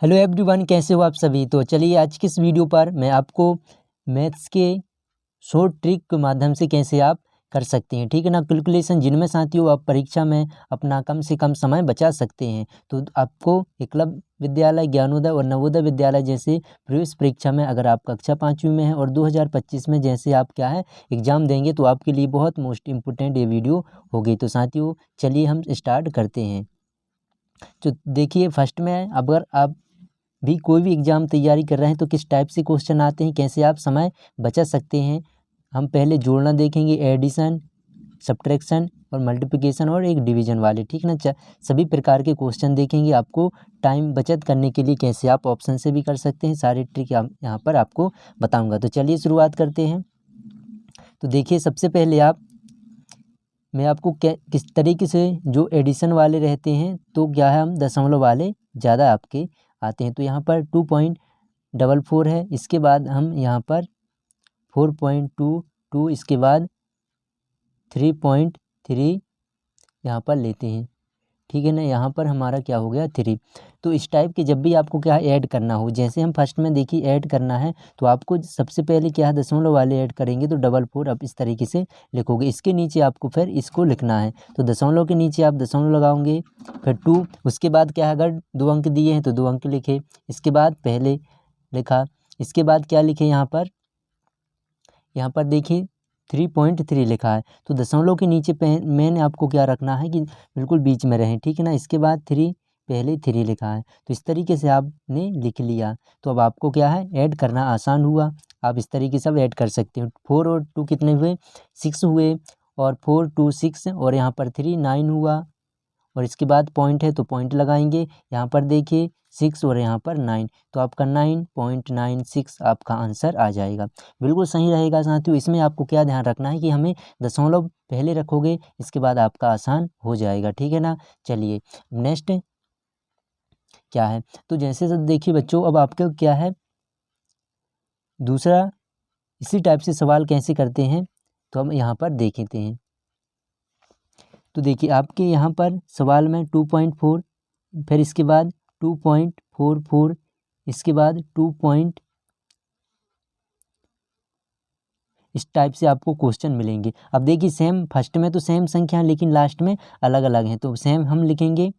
Hello everyone, कैसे हो आप सभी। तो चलिए आज की इस वीडियो पर मैं आपको मैथ्स के शॉर्ट ट्रिक के माध्यम से कैसे आप कर सकते हैं, ठीक है ना, कैलकुलेशन, जिनमें साथियों आप परीक्षा में अपना कम से कम समय बचा सकते हैं। तो आपको एकलव्य विद्यालय, ज्ञानोदय और नवोदय विद्यालय जैसे प्रवेश परीक्षा में अगर आप कक्षा 5वीं में हैं और 2025 में जैसे आप क्या है एग्ज़ाम देंगे, तो आपके लिए बहुत मोस्ट इम्पोर्टेंट ये वीडियो होगी। तो साथियों चलिए हम स्टार्ट करते हैं। तो देखिए फर्स्ट में अगर आप भी कोई भी एग्ज़ाम तैयारी कर रहे हैं तो किस टाइप से क्वेश्चन आते हैं, कैसे आप समय बचा सकते हैं। हम पहले जोड़ना देखेंगे, एडिशन, सब्ट्रैक्शन और मल्टीप्लिकेशन और एक डिवीज़न वाले, ठीक ना। सभी प्रकार के क्वेश्चन देखेंगे। आपको टाइम बचत करने के लिए कैसे आप ऑप्शन से भी कर सकते हैं, सारे ट्रिक यहाँ पर आपको बताऊँगा। तो चलिए शुरुआत करते हैं। तो देखिए सबसे पहले मैं आपको किस तरीके से जो एडिशन वाले रहते हैं तो क्या है, हम दशमलव वाले ज़्यादा आपके आते हैं। तो यहाँ पर 2.44 है, इसके बाद हम यहाँ पर 4.22, इसके बाद 3.3 यहाँ पर लेते हैं, ठीक है ना। यहाँ पर हमारा क्या हो गया 3। तो इस टाइप के जब भी आपको क्या है ऐड करना हो, जैसे हम फर्स्ट में देखिए ऐड करना है तो आपको सबसे पहले क्या है दशमलव वाले ऐड करेंगे तो 4 आप इस तरीके से लिखोगे। इसके नीचे आपको फिर इसको लिखना है, तो दशमलव के नीचे आप दशमलव लगाओगे, फिर 2, उसके बाद क्या है अगर 2 अंक दिए हैं तो 2 अंक लिखे, इसके बाद पहले लिखा, इसके बाद क्या लिखे यहाँ पर देखिए 3.3 लिखा है, तो दशमलव के नीचे मैंने आपको क्या रखना है कि बिल्कुल बीच में रहें, ठीक है ना। इसके बाद 3, पहले 3 लिखा है, तो इस तरीके से आपने लिख लिया। तो अब आपको क्या है ऐड करना आसान हुआ, आप इस तरीके से अब ऐड कर सकते हो। 4 और 2 कितने हुए, 6 हुए, और 4 2 6 और यहाँ पर 3 9 हुआ, और इसके बाद पॉइंट है तो पॉइंट लगाएंगे। यहाँ पर देखिए 6 और यहाँ पर 9, तो आपका 9.96 आपका आंसर आ जाएगा। बिल्कुल सही रहेगा साथियों। इसमें आपको क्या ध्यान रखना है कि हमें दशमलव पहले रखोगे, इसके बाद आपका आसान हो जाएगा, ठीक है ना। चलिए नेक्स्ट क्या है, तो जैसे सब देखिए बच्चों, अब आपका क्या है दूसरा इसी टाइप से सवाल कैसे करते हैं, तो हम यहाँ पर देखते हैं। तो देखिए आपके यहाँ पर सवाल में 2.4, फिर इसके बाद 2.44, इसके बाद 2. इस टाइप से आपको क्वेश्चन मिलेंगे। अब देखिए सेम फर्स्ट में तो सेम संख्या है लेकिन लास्ट में अलग अलग हैं, तो सेम हम लिखेंगे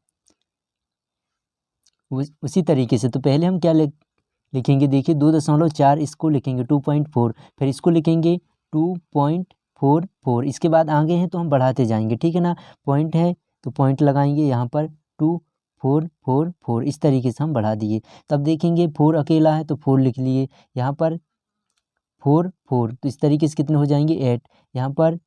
उसी तरीके से। तो पहले हम क्या लिखेंगे, देखिए 2.4 इसको लिखेंगे 2.4, फिर इसको लिखेंगे 2.44, इसके बाद आगे हैं तो हम बढ़ाते जाएंगे, ठीक है ना। पॉइंट है तो पॉइंट लगाएंगे, यहाँ पर 2.444, इस तरीके से हम बढ़ा दिए। तब देखेंगे 4 अकेला है तो 4 लिख लिए, यहाँ पर 4 तो इस तरीके से कितने हो जाएंगे 8, यहाँ पर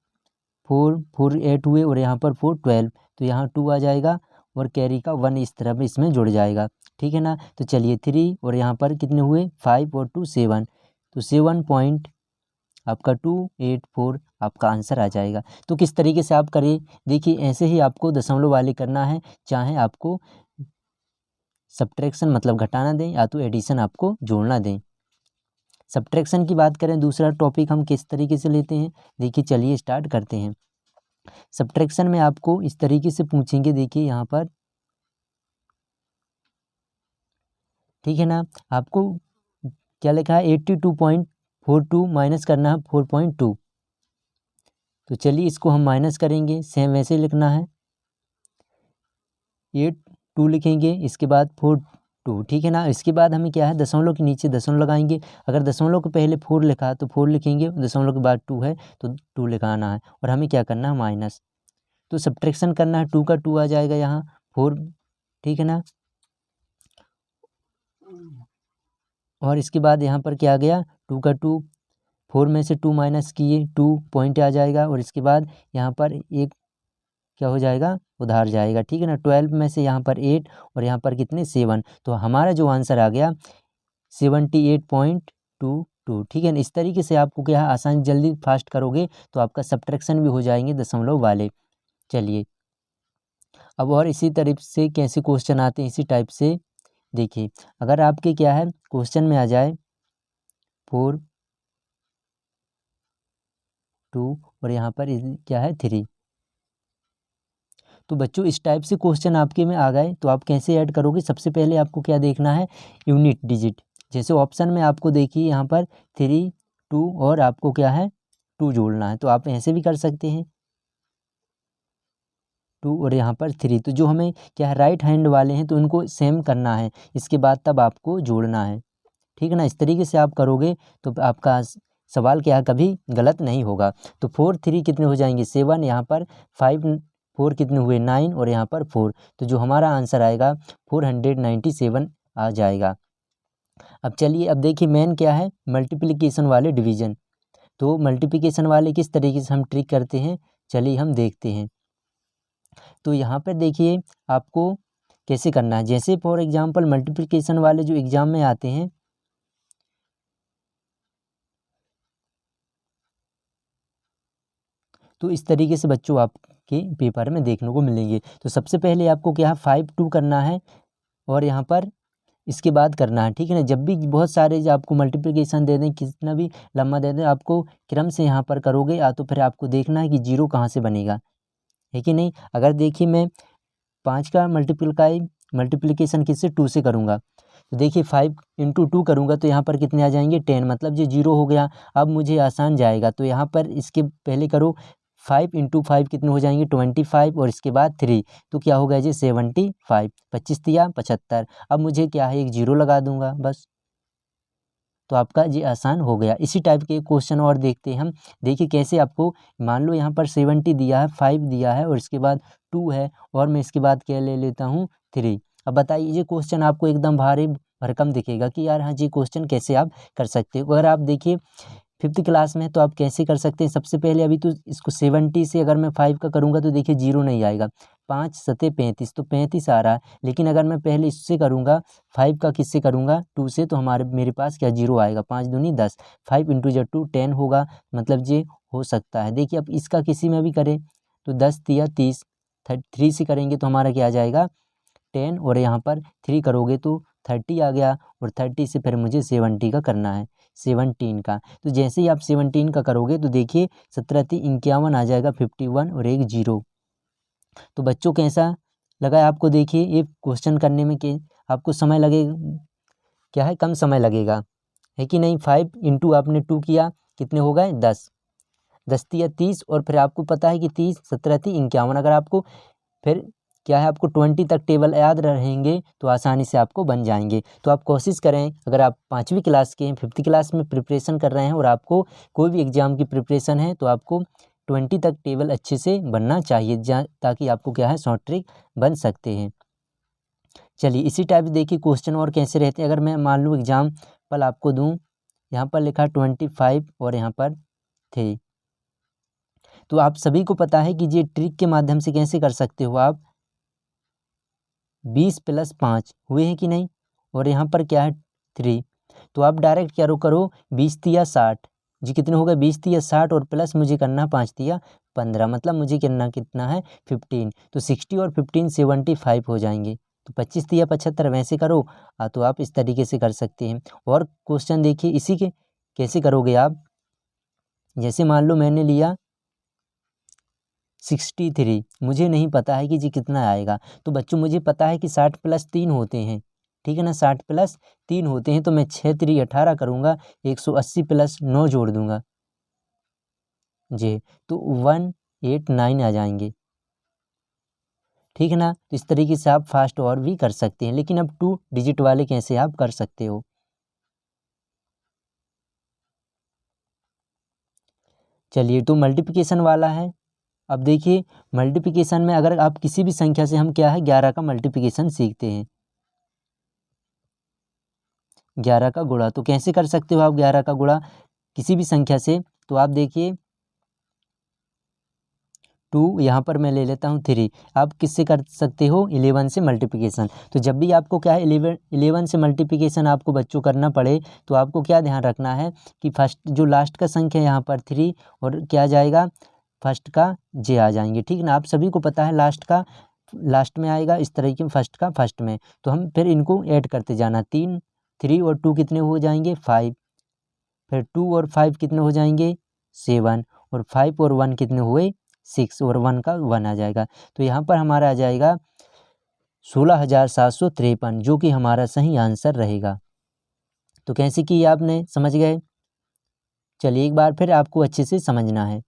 4 8 हुए, और यहाँ पर 4 12, तो यहाँ 2 आ जाएगा और कैरी का 1 इस तरफ इसमें जुड़ जाएगा, ठीक है ना। तो चलिए 3 और यहाँ पर कितने हुए 5 और 2 7, तो 7 पॉइंट आपका 284 आपका आंसर आ जाएगा। तो किस तरीके से आप करें, देखिए ऐसे ही आपको दशमलव वाले करना है, चाहे आपको सब्ट्रैक्शन मतलब घटाना दें या तो एडिशन आपको जोड़ना दें। सब्ट्रैक्शन की बात करें, दूसरा टॉपिक हम किस तरीके से लेते हैं, देखिए चलिए स्टार्ट करते हैं। सब्ट्रैक्शन में आपको इस तरीके से पूछेंगे, देखिए यहाँ पर, ठीक है ना, आपको क्या लिखा है 82.42 माइनस करना है 4.2, तो चलिए इसको हम माइनस करेंगे, सेम वैसे लिखना है 82 लिखेंगे, इसके बाद 42, ठीक है ना। इसके बाद हमें क्या है दशमलव के नीचे दशमलव लगाएंगे, अगर दशमलव के पहले 4 लिखा तो 4 लिखेंगे, दशमलव के बाद 2 है तो 2 लिखाना है, और हमें क्या करना है माइनस, तो सब्ट्रैक्शन करना है, 2 का 2 आ जाएगा यहाँ 4, ठीक है ना। और इसके बाद यहाँ पर क्या आ गया 2 का 2, 4 में से 2 माइनस किए 2 पॉइंट आ जाएगा, और इसके बाद यहाँ पर एक क्या हो जाएगा उधार जाएगा, ठीक है ना। 12 में से यहाँ पर 8 और यहाँ पर कितने 7, तो हमारा जो आंसर आ गया 78.22, ठीक है ना। इस तरीके से आपको क्या है आसान, जल्दी फास्ट करोगे तो आपका सब्ट्रैक्शन भी हो जाएंगे दशमलव वाले। चलिए अब और इसी तरीके से कैसे क्वेश्चन आते हैं इसी टाइप से, देखिए अगर आपके क्या है क्वेश्चन में आ जाए 4 2 और यहाँ पर क्या है 3, तो बच्चों इस टाइप से क्वेश्चन आपके में आ गए तो आप कैसे ऐड करोगे, सबसे पहले आपको क्या देखना है, यूनिट डिजिट। जैसे ऑप्शन में आपको देखिए यहाँ पर 3 2 और आपको क्या है 2 जोड़ना है, तो आप ऐसे भी कर सकते हैं 2 और यहाँ पर 3। तो जो हमें क्या है राइट हैंड वाले हैं तो उनको सेम करना है, इसके बाद तब आपको जोड़ना है, ठीक है ना। इस तरीके से आप करोगे तो आपका सवाल क्या है कभी गलत नहीं होगा। तो 4 3 कितने हो जाएंगे 7, यहाँ पर 5 4 कितने हुए 9 और यहाँ पर 4, तो जो हमारा आंसर आएगा 497 आ जाएगा। अब चलिए अब देखिए मेन क्या है मल्टीप्लिकेशन वाले डिवीज़न। तो मल्टीप्लिकेशन वाले किस तरीके से हम ट्रिक करते हैं, चलिए हम देखते हैं। तो यहाँ पर देखिए आपको कैसे करना है, जैसे फॉर एग्जांपल मल्टीप्लिकेशन वाले जो एग्ज़ाम में आते हैं तो इस तरीके से बच्चों आपके पेपर में देखने को मिलेंगे। तो सबसे पहले आपको क्या है 5 2 करना है और यहाँ पर इसके बाद करना है, ठीक है ना। जब भी बहुत सारे जो आपको मल्टीप्लिकेशन दे दें कितना भी लम्बा दे दें आपको क्रम से यहाँ पर करोगे या तो फिर आपको देखना है कि जीरो कहाँ से बनेगा, है कि नहीं। अगर देखिए मैं 5 का मल्टीप्लिकेशन किससे 2 से करूँगा, तो देखिए 5 × 2 करूँगा तो यहाँ पर कितने आ जाएंगे 10, मतलब ये जीरो हो गया। अब मुझे आसान जाएगा तो यहाँ पर इसके पहले करो 5 × 5 कितने हो जाएंगे 25 और इसके बाद 3 तो क्या होगा जी 75, 25 तिया 75। अब मुझे क्या है एक जीरो लगा दूंगा बस, तो आपका ये आसान हो गया। इसी टाइप के क्वेश्चन और देखते हैं हम, देखिए कैसे आपको मान लो यहाँ पर 70 दिया है 5 दिया है और इसके बाद 2 है और मैं इसके बाद क्या ले लेता हूँ 3। अब बताइए ये क्वेश्चन आपको एकदम भारी भरकम दिखेगा कि यार हाँ जी क्वेश्चन कैसे आप कर सकते हो। अगर आप देखिए 5th क्लास में तो आप कैसे कर सकते हैं, सबसे पहले अभी तो इसको 70 से अगर मैं 5 का करूँगा तो देखिए जीरो नहीं आएगा, 5 सते 35 तो 35 आ रहा है। लेकिन अगर मैं पहले इससे करूँगा 5 का किससे करूँगा 2 से तो मेरे पास क्या जीरो आएगा, 5 दूनी 10, 5 × 2 10 होगा, मतलब ये हो सकता है। देखिए अब इसका किसी में भी करें तो 10 तिया 30, 3 से करेंगे तो हमारा क्या आ जाएगा 10 और यहाँ पर 3 करोगे तो 30 आ गया और 30 से फिर मुझे 70 का करना है 17 का। तो जैसे ही आप 17 का करोगे तो देखिए 17 × 51 आ जाएगा 51 और एक जीरो। तो बच्चों कैसा लगा आपको, देखिए ये क्वेश्चन करने में कि आपको समय लगेगा क्या है कम समय लगेगा, है कि नहीं। 5 × आपने 2 किया कितने हो गए 10, 10 तिया 30 और फिर आपको पता है कि 30 17 × 51। अगर आपको फिर क्या है आपको 20 तक टेबल याद रहेंगे तो आसानी से आपको बन जाएंगे। तो आप कोशिश करें अगर आप 5वीं क्लास के हैं 5th क्लास में प्रिपरेशन कर रहे हैं और आपको कोई भी एग्ज़ाम की प्रिपरेशन है तो आपको 20 तक टेबल अच्छे से बनना चाहिए ताकि आपको क्या है शॉर्ट ट्रिक बन सकते हैं। चलिए इसी टाइप देखिए क्वेश्चन और कैसे रहते हैं। अगर मैं मान लूँ एग्जाम्पल आपको दूँ, यहाँ पर लिखा 25 और यहाँ पर 3, तो आप सभी को पता है कि ये ट्रिक के माध्यम से कैसे कर सकते हो आप 20 + 5 हुए हैं कि नहीं, और यहाँ पर क्या है 3, तो आप डायरेक्ट क्या करो 20 तिया 60 जी कितने हो गए 20 तिया 60 और प्लस मुझे करना 5 तिया 15, मतलब मुझे करना कितना है 15, तो 60 और 15 75 हो जाएंगे। तो 25 तिया 75 वैसे करो तो आप इस तरीके से कर सकते हैं। और क्वेश्चन देखिए इसी के कैसे करोगे आप, जैसे मान लो मैंने लिया 63, मुझे नहीं पता है कि जी कितना आएगा। तो बच्चों मुझे पता है कि 60 + 3 होते हैं, ठीक है ना, 60 + 3 होते हैं, तो मैं 6 3 18 करूँगा, 180 + 9 जोड़ दूंगा जी, तो 189 आ जाएंगे, ठीक है ना। तो इस तरीके से आप फास्ट और भी कर सकते हैं, लेकिन अब 2 डिजिट वाले कैसे आप कर सकते हो। चलिए तो मल्टीप्लिकेशन वाला है। अब देखिए मल्टीप्लिकेशन में अगर आप किसी भी संख्या से हम क्या है 11 का मल्टीप्लिकेशन सीखते हैं, 11 का गुणा, तो कैसे कर सकते हो आप 11 का गुणा किसी भी संख्या से, तो आप देखिए 2 यहाँ पर मैं ले लेता हूँ 3, आप किससे कर सकते हो 11 से मल्टीप्लिकेशन। तो जब भी आपको क्या है 11 से मल्टीप्लिकेशन आपको बच्चों करना पड़े तो आपको क्या ध्यान रखना है कि फर्स्ट जो लास्ट का संख्या यहाँ पर 3 और क्या जाएगा फर्स्ट का जे आ जाएंगे, ठीक ना। आप सभी को पता है लास्ट का लास्ट में आएगा, इस तरीके में फर्स्ट का फर्स्ट में, तो हम फिर इनको ऐड करते जाना 3 और 2 कितने हो जाएंगे 5, फिर 2 और 5 कितने हो जाएंगे 7 और 5 और 1 कितने हुए 6 और 1 का 1 आ जाएगा। तो यहाँ पर हमारा आ जाएगा 16,753, जो कि हमारा सही आंसर रहेगा। तो कैसे की आपने समझ गए? चलिए एक बार फिर आपको अच्छे से समझना है।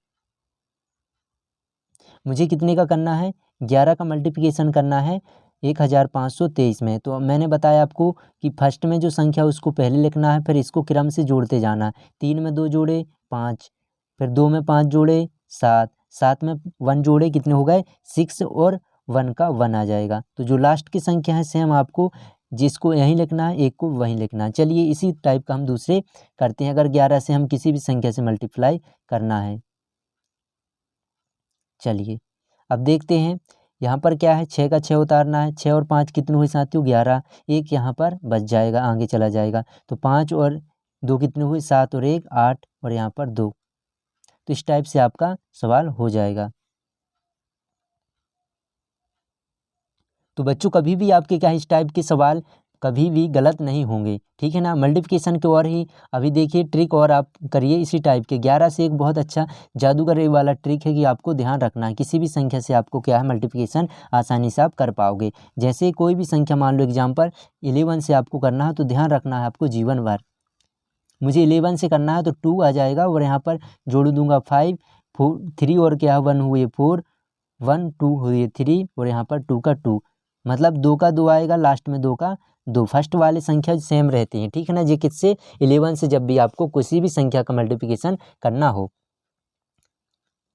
मुझे कितने का करना है? 11 का मल्टीप्लिकेशन करना है 1523 में। तो मैंने बताया आपको कि फर्स्ट में जो संख्या उसको पहले लिखना है, फिर इसको क्रम से जोड़ते जाना है। 3 में 2 जोड़े 5, फिर 2 में 5 जोड़े 7, 7 में 1 जोड़े कितने हो गए 6 और 1 का 1 आ जाएगा। तो जो लास्ट की संख्या है सेम आपको जिसको यहीं लिखना है एक को वहीं लिखना है। चलिए इसी टाइप का हम दूसरे करते हैं। अगर 11 से हम किसी भी संख्या से मल्टीप्लाई करना है, चलिए अब देखते हैं। यहाँ पर क्या है 6 का 6 उतारना है। 6 और 5 कितने हुए साथियों 11, एक यहाँ पर बच जाएगा आगे चला जाएगा। तो 5 और 2 कितने हुए 7 और 1 8 और यहाँ पर 2। तो इस टाइप से आपका सवाल हो जाएगा। तो बच्चों कभी भी आपके क्या इस टाइप के सवाल कभी भी गलत नहीं होंगे, ठीक है ना। मल्टीप्लिकेशन के और ही अभी देखिए ट्रिक और आप करिए इसी टाइप के। 11 से एक बहुत अच्छा जादूगर वाला ट्रिक है कि आपको ध्यान रखना है किसी भी संख्या से आपको क्या है मल्टीप्लिकेशन आसानी से आप कर पाओगे। जैसे कोई भी संख्या मान लो एग्जाम्पल 11 से आपको करना है तो ध्यान रखना है आपको जीवन भर। मुझे 11 से करना है तो 2 आ जाएगा और यहाँ पर जोड़ दूंगा 5 4 3 और क्या 1 हुए 4 1 2 हुए 3 और यहाँ पर 2 का 2, मतलब 2 का 2 आएगा लास्ट में 2 का 2। फर्स्ट वाले संख्या सेम रहती हैं, ठीक है ना। ये किससे 11 से जब भी आपको किसी भी संख्या का मल्टीप्लिकेशन करना हो।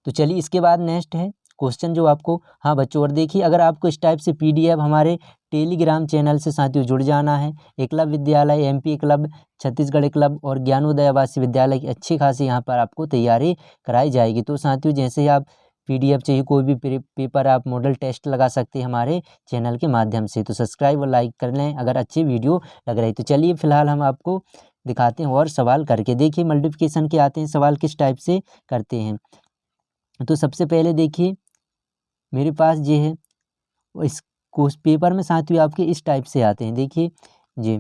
तो चलिए इसके बाद नेक्स्ट है क्वेश्चन जो आपको, हाँ बच्चों और देखिए अगर आपको इस टाइप से PDF हमारे टेलीग्राम चैनल से साथियों जुड़ जाना है। एकलव्य विद्यालय MP एकलव्य छत्तीसगढ़ एकलव्य और ज्ञानोदय आवासीय विद्यालय की अच्छी खासी यहाँ पर आपको तैयारी कराई जाएगी। तो साथियों जैसे ही आप PDF चाहिए कोई भी पेपर आप मॉडल टेस्ट लगा सकते हैं हमारे चैनल के माध्यम से। तो सब्सक्राइब और लाइक कर लें अगर अच्छी वीडियो लग रही। तो चलिए फिलहाल हम आपको दिखाते हैं और सवाल करके। देखिए मल्टीप्लिकेशन के आते हैं सवाल किस टाइप से करते हैं। तो सबसे पहले देखिए मेरे पास ये है इस पेपर में साथियों आपके इस टाइप से आते हैं। देखिए जी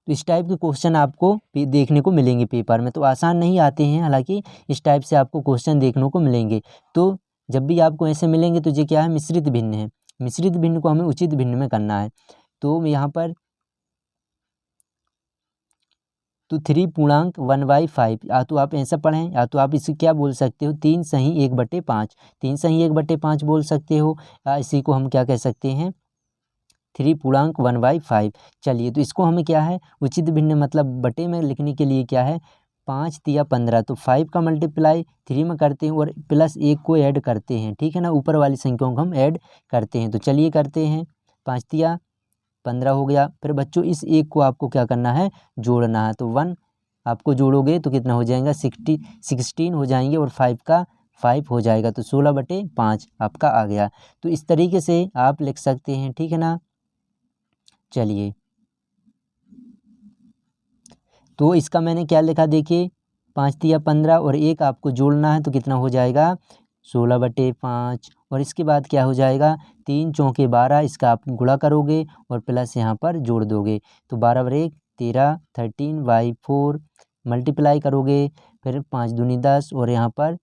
तो इस टाइप के क्वेश्चन आपको देखने को मिलेंगे पेपर में। तो आसान नहीं आते हैं, हालांकि इस टाइप से आपको क्वेश्चन देखने को मिलेंगे। तो जब भी आपको ऐसे मिलेंगे तो ये क्या है मिश्रित भिन्न है। मिश्रित भिन्न को हमें उचित भिन्न में करना है। तो यहाँ पर तो 3 पूर्णांक 1/5 या तो आप ऐसा पढ़ें या तो आप इसे क्या बोल सकते हो 3 सही 1/5, 3 सही 1/5 बोल सकते हो, या इसी को हम क्या कह सकते हैं 3 पूर्णांक 1/5। चलिए तो इसको हमें क्या है उचित भिन्न मतलब बटे में लिखने के लिए क्या है 5 तिया 15। तो 5 का मल्टीप्लाई 3 में करते हैं और प्लस 1 को ऐड करते हैं, ठीक है ना। ऊपर वाली संख्याओं को हम ऐड करते हैं। तो चलिए करते हैं 5 तिया 15 हो गया। फिर बच्चों इस एक को आपको क्या करना है जोड़ना है। तो 1 आपको जोड़ोगे तो कितना हो जाएगा 16 हो जाएंगे और 5 का 5 हो जाएगा। तो 16/5 आपका आ गया। तो इस तरीके से आप लिख सकते हैं, ठीक है ना। चलिए तो इसका मैंने क्या लिखा देखिए 5 तिया 15 और एक आपको जोड़ना है तो कितना हो जाएगा 16/5 और इसके बाद क्या हो जाएगा 3 चौके 12, इसका आप गुणा करोगे और प्लस यहाँ पर जोड़ दोगे। तो 12 और 1 13 13/4 मल्टीप्लाई करोगे फिर 5 दूनी 10 और यहाँ पर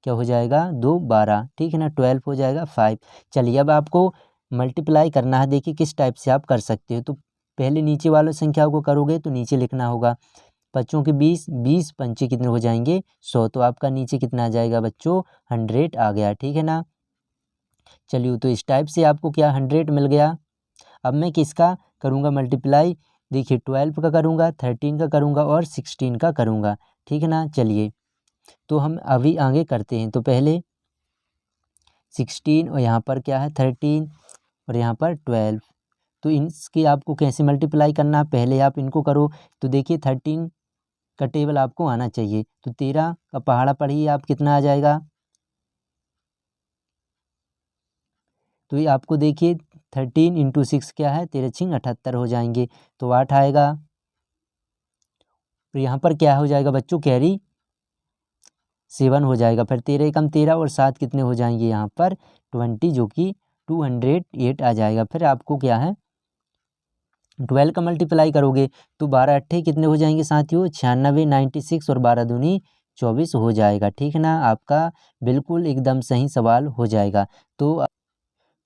क्या हो जाएगा 2 12, ठीक है ना 12 हो जाएगा 5। चलिए अब आपको मल्टीप्लाई करना है। देखिए किस टाइप से आप कर सकते हो। तो पहले नीचे वालों संख्याओं को करोगे तो नीचे लिखना होगा बच्चों के 20 20 पंचे कितने हो जाएंगे 100। तो आपका नीचे कितना आ जाएगा बच्चों 100 आ गया, ठीक है ना। चलिए तो इस टाइप से आपको क्या 100 मिल गया। अब मैं किसका करूँगा मल्टीप्लाई, देखिए 12 का करूँगा 13 का करूँगा और 16 का करूँगा, ठीक है ना। चलिए तो हम अभी आगे करते हैं। तो पहले 16 और यहाँ पर क्या है 13 और यहाँ पर 12। तो इनकी आपको कैसे मल्टीप्लाई करना है पहले आप इनको करो। तो देखिए 13 का टेबल आपको आना चाहिए। तो 13 का पहाड़ा पढ़िए आप कितना आ जाएगा। तो ये आपको देखिए 13 × 6 क्या है 13 78 हो जाएंगे। तो 8 आएगा। तो यहाँ पर क्या हो जाएगा बच्चों कैरी 7 हो जाएगा। फिर 13 कम 13 और 7 कितने हो जाएंगे यहाँ पर 20, जो कि 208 आ जाएगा। फिर आपको क्या है 12 का मल्टीप्लाई करोगे तो 12 अट्ठे कितने हो जाएंगे साथियों 96 96 और 12 दूनी 24 हो जाएगा। ठीक है ना, आपका बिल्कुल एकदम सही सवाल हो जाएगा। तो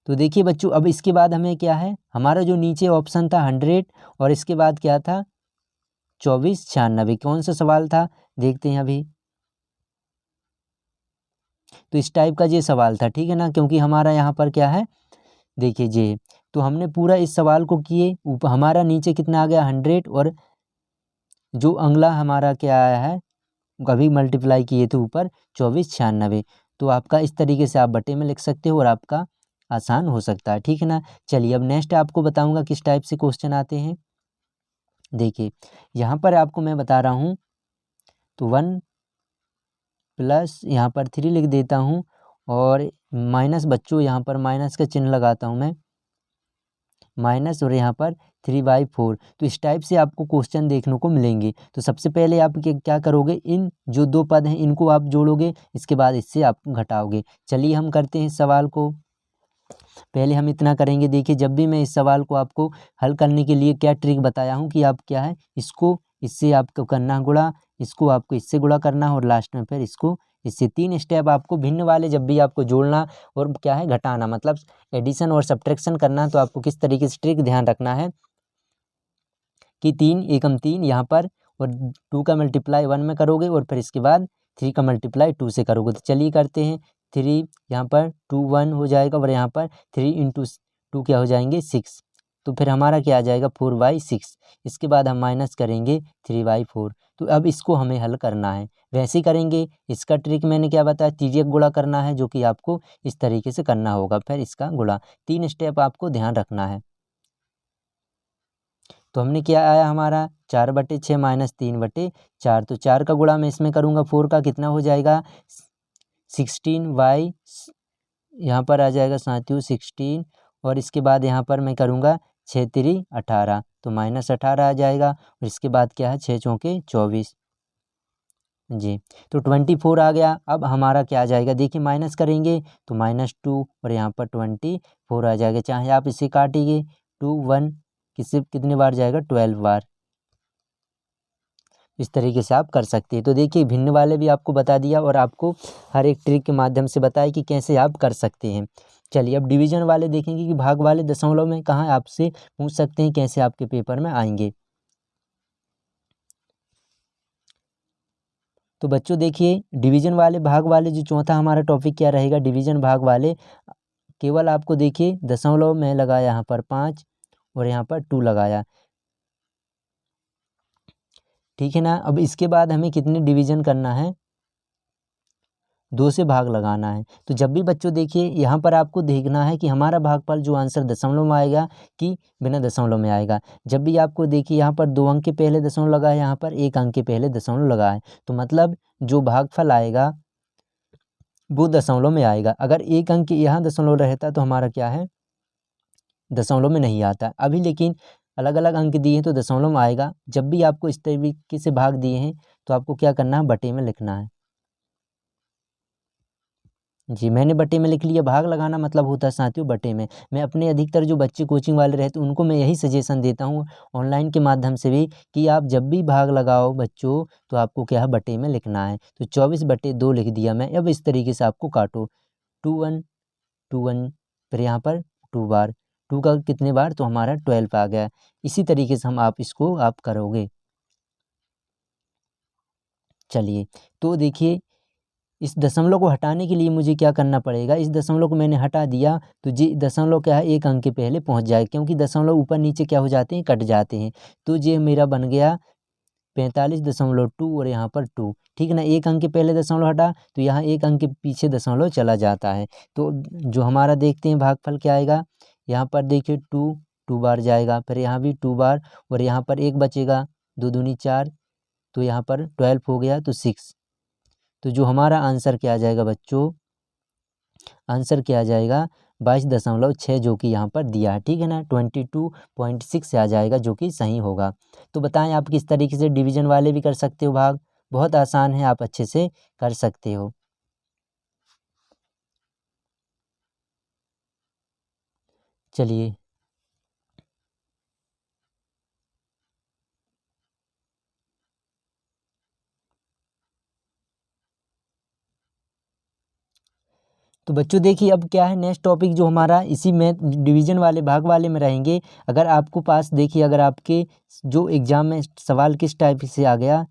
देखिए बच्चों, अब इसके बाद हमें क्या है, हमारा जो नीचे ऑप्शन था 100 और इसके बाद क्या था 2496, कौन सा सवाल था देखते हैं अभी। तो इस टाइप का ये सवाल था, ठीक है ना, क्योंकि हमारा यहाँ पर क्या है देखिए ये, तो हमने पूरा इस सवाल को किए, ऊपर हमारा नीचे कितना आ गया 100 और जो अगला हमारा क्या आया है कभी मल्टीप्लाई किए थे ऊपर 2496। तो आपका इस तरीके से आप बटे में लिख सकते हो और आपका आसान हो सकता है। ठीक है ना, चलिए अब नेक्स्ट आपको बताऊंगा किस टाइप से क्वेश्चन आते हैं। देखिए यहाँ पर आपको मैं बता रहा हूँ, तो 1 प्लस यहाँ पर 3 लिख देता हूँ और माइनस, बच्चों यहाँ पर माइनस का चिन्ह लगाता हूँ मैं, माइनस और यहाँ पर 3/4। तो इस टाइप से आपको क्वेश्चन देखने को मिलेंगे। तो सबसे पहले आप क्या करोगे, इन जो दो पद हैं इनको आप जोड़ोगे, इसके बाद इससे आप घटाओगे। चलिए हम करते हैं इस सवाल को। पहले हम इतना करेंगे, देखिए जब भी मैं इस सवाल को आपको हल करने के लिए क्या ट्रिक बताया हूँ कि आप क्या है इसको इससे आपको करना गुणा, इसको आपको इससे गुणा करना और लास्ट में फिर इसको इससे। 3 स्टेप आपको भिन्न वाले जब भी आपको जोड़ना और क्या है घटाना, मतलब एडिशन और सब्ट्रैक्शन करना, तो आपको किस तरीके से ट्रिक ध्यान रखना है कि 3 एकम 3 यहाँ पर और 2 का मल्टीप्लाई 1 में करोगे और फिर इसके बाद 3 का मल्टीप्लाई 2 से करोगे। तो चलिए करते हैं, 3 यहाँ पर 2 1 हो जाएगा और यहाँ पर 3 इंटू 2 क्या हो जाएंगे 6। तो फिर हमारा क्या आ जाएगा 4/6। इसके बाद हम माइनस करेंगे 3/4। तो अब इसको हमें हल करना है, वैसे ही करेंगे। इसका ट्रिक मैंने क्या बताया, तिर्यक गुणा करना है, जो कि आपको इस तरीके से करना होगा, फिर इसका गुणा। 3 स्टेप आपको ध्यान रखना है। तो हमने क्या आया हमारा 4/6 माइनस 3/4। तो 4 का गुणा मैं इसमें करूँगा 4 का कितना हो जाएगा 16 यहाँ पर आ जाएगा साथियों 16 और इसके बाद यहाँ पर मैं करूँगा 6×3 18, तो -18 आ जाएगा और इसके बाद क्या है 6×4 24 जी। तो 24 आ गया। अब हमारा क्या आ जाएगा, देखिए माइनस करेंगे तो -2 और यहाँ पर 24 आ जाएगा। चाहे आप इसे काटिए 2 1 किससे कितने बार जाएगा 12 बार। इस तरीके से आप कर सकते हैं। तो देखिए भिन्न वाले भी आपको बता दिया और आपको हर एक ट्रिक के माध्यम से बताया कि कैसे आप कर सकते हैं। चलिए अब डिवीजन वाले देखेंगे कि भाग वाले दशमलव में कहाँ आपसे पूछ सकते हैं, कैसे आपके पेपर में आएंगे। तो बच्चों देखिए डिवीजन वाले भाग वाले जो चौथा हमारा टॉपिक क्या रहेगा, डिवीजन भाग वाले केवल आपको देखिए दशमलव में लगाया यहाँ पर 5 और यहाँ पर 2 लगाया, ठीक है ना। अब इसके बाद हमें कितने डिवीजन करना है, 2 से भाग लगाना है। तो जब भी बच्चों देखिए यहाँ पर आपको देखना है कि हमारा भागफल जो आंसर दशमलव में आएगा कि बिना दशमलव में आएगा। जब भी आपको देखिए यहाँ पर 2 अंक के पहले दशमलव लगा है, यहाँ पर 1 अंक के पहले दशमलव लगा है, तो मतलब जो भागफल आएगा वो दशमलव में आएगा। अगर 1 अंक यहाँ दशमलव रहता तो हमारा क्या है दशमलव में नहीं आता। अभी लेकिन अलग अलग अंक दिए हैं तो दशमलव में आएगा। जब भी आपको इस तरीके से भाग दिए हैं तो आपको क्या करना है, बटे में लिखना है। जी मैंने बटे में लिख लिया। भाग लगाना मतलब होता है साथियों बटे में। मैं अपने अधिकतर जो बच्चे कोचिंग वाले रहते हैं उनको मैं यही सजेशन देता हूँ ऑनलाइन के माध्यम से भी, कि आप जब भी भाग लगाओ बच्चों तो आपको क्या है बटे में लिखना है। तो 24/2 लिख दिया मैं। अब इस तरीके से आपको काटो 2 1 2 1 फिर यहाँ पर 2 बार, 2 का कितने बार तो हमारा 12 आ गया। इसी तरीके से हम आप इसको आप करोगे। चलिए तो देखिए इस दशमलव को हटाने के लिए मुझे क्या करना पड़ेगा, इस दशमलव को मैंने हटा दिया तो जी दशमलव क्या है 1 अंक के पहले पहुंच जाए, क्योंकि दशमलव ऊपर नीचे क्या हो जाते हैं कट जाते हैं। तो ये मेरा बन गया 45.2 और यहाँ पर 2, ठीक है ना। 1 अंक के पहले दशमलव हटा तो यहाँ 1 अंक के पीछे दशमलव चला जाता है। तो जो हमारा देखते हैं भागफल क्या आएगा, यहाँ पर देखिए 2 बार जाएगा, फिर यहाँ भी 2 बार और यहाँ पर 1 बचेगा, 2 दूनी 4, तो यहाँ पर 12 हो गया तो 6। तो जो हमारा आंसर क्या आ जाएगा बच्चों, आंसर क्या आ जाएगा 22.6 जो कि यहाँ पर दिया है, ठीक है ना। 22.6 से आ जाएगा जो कि सही होगा। तो बताएं आप किस तरीके से डिवीजन वाले भी कर सकते हो भाग, बहुत आसान है, आप अच्छे से कर सकते हो। चलिए बच्चों देखिए अब क्या है, नेक्स्ट टॉपिक जो हमारा इसी मैथ डिवीज़न वाले भाग वाले में रहेंगे। अगर आपको पास देखिए, अगर आपके जो एग्ज़ाम में सवाल किस टाइप से आ गया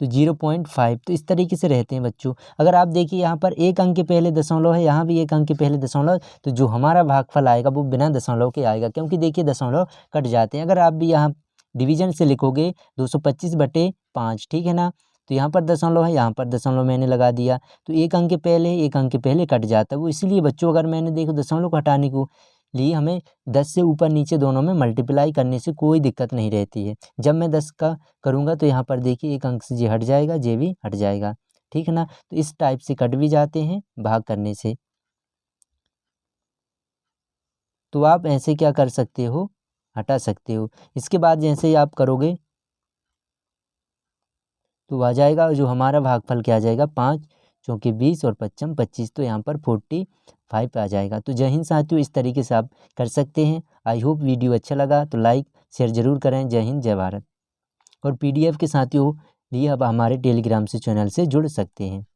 तो 0.5, तो इस तरीके से रहते हैं बच्चों। अगर आप देखिए यहाँ पर 1 अंक के पहले दशमलव है, यहाँ भी 1 अंक के पहले दशमलव, तो जो हमारा भागफल आएगा वो बिना दशमलव के आएगा, क्योंकि देखिए दशमलव कट जाते हैं। अगर आप भी यहाँ डिवीज़न से लिखोगे 225/5, ठीक है ना, तो यहाँ पर दशमलव है, यहाँ पर दशमलव मैंने लगा दिया, तो 1 अंक के पहले 1 अंक के पहले कट जाता है वो। इसलिए बच्चों अगर मैंने देखो दशमलव को हटाने को लिए हमें 10 से ऊपर नीचे दोनों में मल्टीप्लाई करने से कोई दिक्कत नहीं रहती है। जब मैं 10 का करूँगा तो यहाँ पर देखिए 1 अंक से ये हट जाएगा, ये भी हट जाएगा, ठीक है ना। तो इस टाइप से कट भी जाते हैं भाग करने से। तो आप ऐसे क्या कर सकते हो, हटा सकते हो। इसके बाद जैसे ही आप करोगे तो आ जाएगा जो हमारा भागफल क्या आ जाएगा, 5 चौके 20 और 5 25, तो यहाँ पर 45 आ जाएगा। तो जय हिंद साथियों, इस तरीके से आप कर सकते हैं। आई होप वीडियो अच्छा लगा तो लाइक शेयर ज़रूर करें। जय हिंद, जय भारत। और PDF के साथियों लिए अब हमारे टेलीग्राम से चैनल से जुड़ सकते हैं।